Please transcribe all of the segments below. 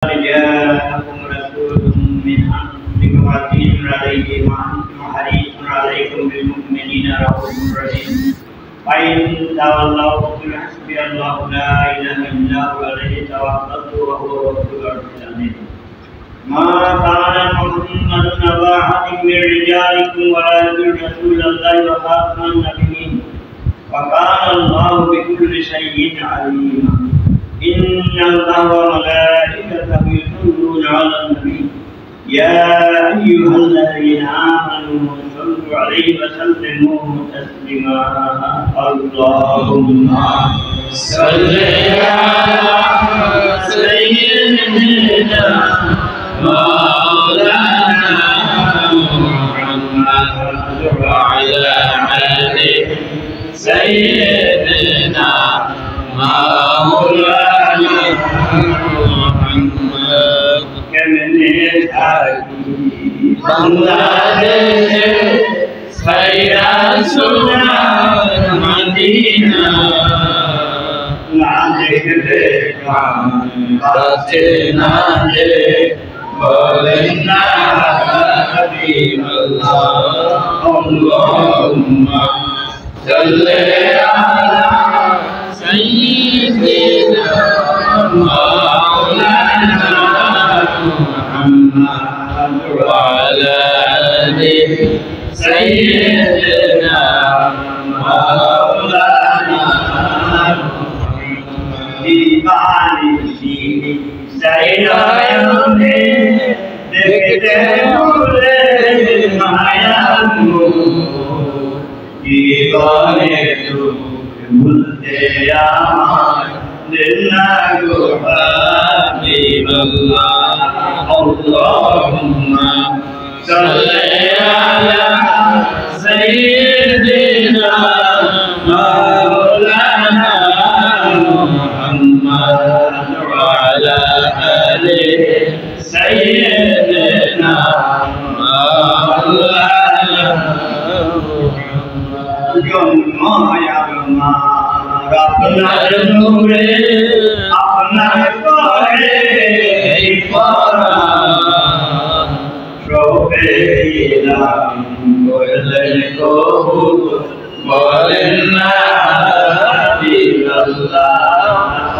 جاءكم رسول من أنفسكم عزيز عليه ما أنتم حريص عليكم بالمؤمنين رؤوف رحيم فإن تولوا فقل حسبي الله لا إله إلا هو عليه توكلت وهو رب العرش العظيم ما كان محمد أبا أحد من رجالكم ولكن رسول الله وخاتم النبيين وكان الله بكل شيء عليما إن الله وملائكته يصلون على النبي يا أيها الذين آمنوا صلوا عليه وسلموا تسليما اللهم صل على سيدنا مولانا محمد وعلى آل سيدنا مولانا محمد বাংলাদেশ সাইরা সোনার মদিনা না দেখলে কাছে না যে বলেন না হাবিবাল্লাহ আল্লাহুম্মা সাল্লি আলা সাইয়্যিদিনা মাওলানা محمد وعلى آل سيدنا مولانا দেখতে ভুলে মায়ামু জীবনে ভুলতে আমার দিল না গো হাবিবাল্লাহ اللهم صل على سيدنا مولانا محمد وعلى آل سيدنا مولانا আপনার নূরে আপনার করে বলেন কবুল বলেন না হাবিবাল্লাহ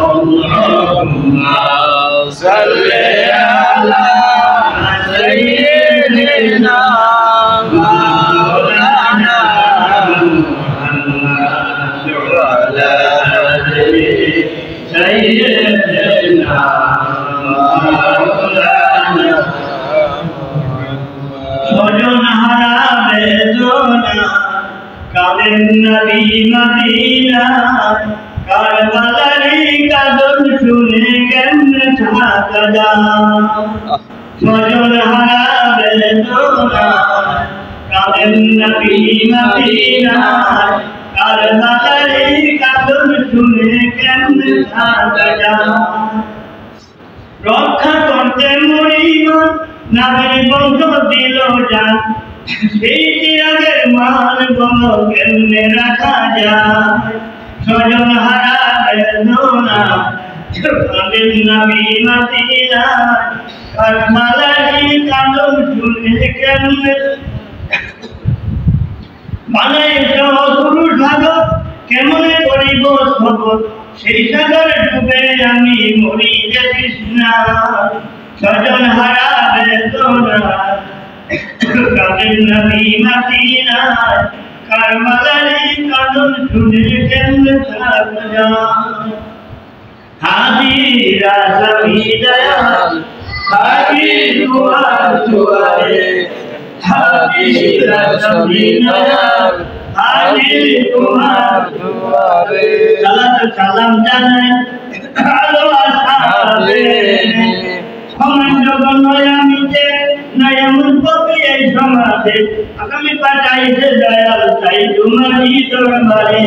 আল্লাহুম্মা সাল্লি আলা সাইয়্যিদিনা মাওলানা মুহাম্মদ ওয়া আলা আলি সাইয়্যিদিনা কালেন নবী মদিনা কারবালারি কাদর শুনে কেমনে থাকা যায় স্বজন হারাবে তোরা কালেন নবী মদিনা কারবালারি কাদর শুনে কেমনে থাকা যায় রক্ষা করতে মরিবা নবীর বংশ দিল জান সেই চিরাগের মান বলো কেমনে রাখা যায় স্বজন হারাবে তোরা কালেন নবী মদিনা কারবালারি কাদর শুনে কেমনে বানাই গুরু সাগর কেমনে করিব সবর সেই সাগরে ডুবে আমি মরি যে তৃষ্ণা স্বজন হারাবে তোরা কালেন নবী মদিনা কারবালারি কাদর শুনে কেমনে থাকা যায় হাজিরা সবই দয়াল হাজির দুয়ার দুয়ারে হাজিরা সবই দয়াল হাজির দুয়ার দুয়ারে সালাম জানাই ভালো আসবে সময় জগন্নয় আমি যে নয়মুল পতি এই সমাজে আগামী পাঠাইছে দয়াল তাই তোমারই দরবারে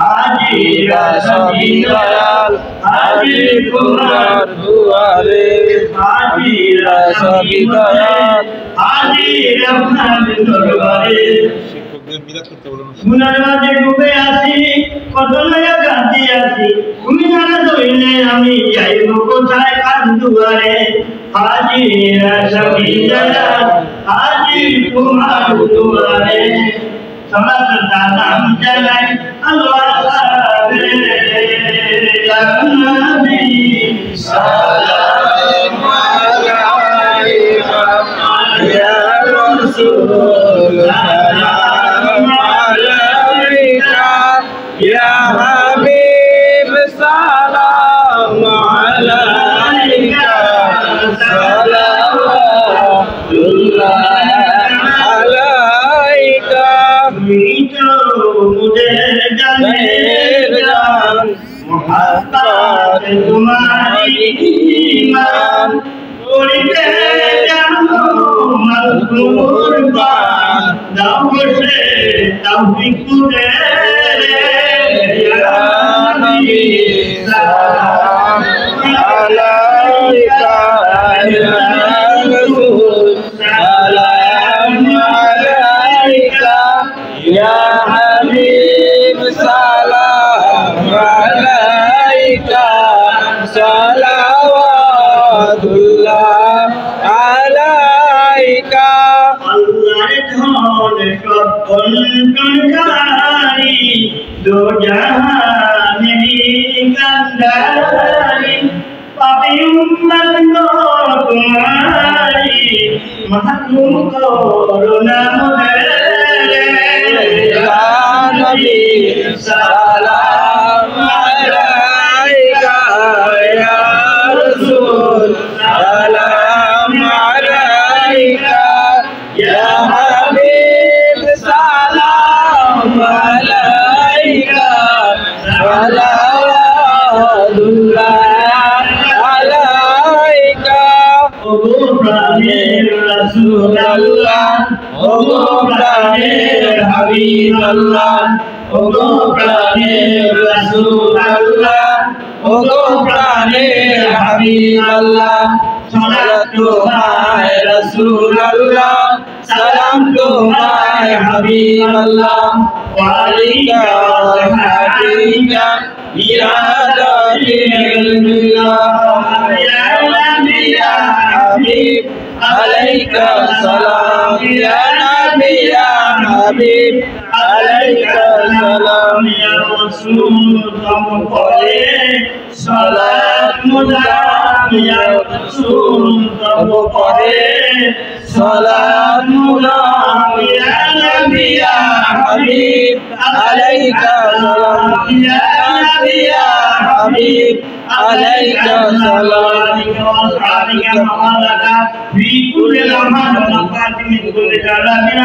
হাজিরা সবই দয়াল হাজির তোমার দুয়ারে হাজিরা সবই দয়াল হাজির আপনার দরবারে গুনার মাঝে ডুবে আছি কত নয়া গান্ধী আছি তুমি জানা তো আমি যাইব কোথায় কার দুয়ারে হাজির সবই যারা হাজির তোমার দুয়ারে সালাত সালাম জানাই আল্লাহ সাবে ইয়া নবী সালাম আলাইকা ইয়া রাসূল সালাম আলাইকা ইয়া হাবিব সালাম আলাইকা সালাওয়াতুল্লাহ আলাইকা মিটো মুঝে জানে জান মুহাব্বত তোমারি ঈমান করিতে জানো মজবুর বান দাও সে তৌফিক দে ইয়া নবী সালাম আলাইকা ইয়া রাসূল সালাম আলাইকা ইয়া হাবিব সালাম আলাইকা সালাওয়াতুল্লাহ আলাইকা আল্লাহর ধন সব কল্যাণকারী দো জাহানের কান্ডারি পাপী উম্মত তোমারি মাহরুম করুণা মোদের ইয়া নবী সালাম আলাইকা ইয়া রাসূল সালাম আলাইকা ইয়া হাবিব সালাম আলাইকা সালাওয়াতুল্লাহ আলাইকা ওগো প্রাণের রাসূল আল্লাহ ওগো প্রাণের হাবিব আল্লাহ ওগো প্রাণের রাসূল আল্লাহ ওগো প্রাণের হাবিব আল্লাহ সালাত তোমায় রাসূল আল্লাহ সালাম তোমায় হাবিব আল্লাহ ওয়ালিকা হাবিবা ইরাদাতিল্লাহ ইয়া নবী ইয়া হাবিব আলাইকা সালাম ইয়া নবী ইয়া হাবিব আলাইকা সালাম ইয়া রাসূল তুম পরে সালাত মুদাম ইয়া রাসূল তুম পরে সালাত মুদাম ইয়া নবী ইয়া হাবিব আলাইকা সালাম ইয়া নবী ইয়া হাবিব আলাইকা সালাম ওয়া আলিকা ওয়া সাহবিকা ফি কুল্লি লামহাতিন ওয়া কুল্লি জালাতিন